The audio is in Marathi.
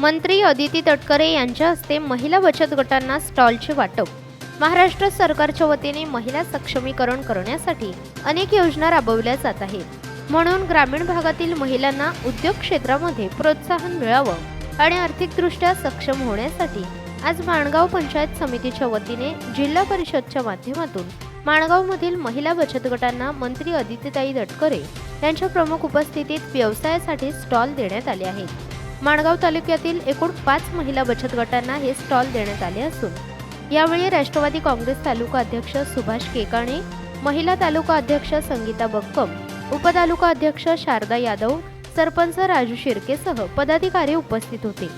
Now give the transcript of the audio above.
मंत्री अदिती तटकरे यांच्या हस्ते महिला बचत गटांना स्टॉलचे वाटप। महाराष्ट्र सरकारच्या वतीने महिला सक्षमीकरण करण्यासाठी अनेक योजना राबवल्या जात आहेत। म्हणून ग्रामीण भागातील महिलांना उद्योग क्षेत्रामध्ये प्रोत्साहन मिळावं आणि आर्थिकदृष्ट्या सक्षम होण्यासाठी आज माणगाव पंचायत समितीच्या वतीने जिल्हा परिषदच्या माध्यमातून माणगावमधील महिला बचत गटांना मंत्री अदितीताई तटकरे यांच्या प्रमुख उपस्थितीत व्यवसायासाठी स्टॉल देण्यात आले आहेत। माणगाव तालुक्यातील एकूण 5 महिला बचत गटांना हे स्टॉल देण्यात आले असून यावेळी राष्ट्रवादी काँग्रेस तालुका अध्यक्ष सुभाष केकाणे, महिला तालुका अध्यक्ष संगीता बक्कम, उपतालुका अध्यक्ष शारदा यादव, सरपंच राजू शिर्केसह पदाधिकारी उपस्थित होते।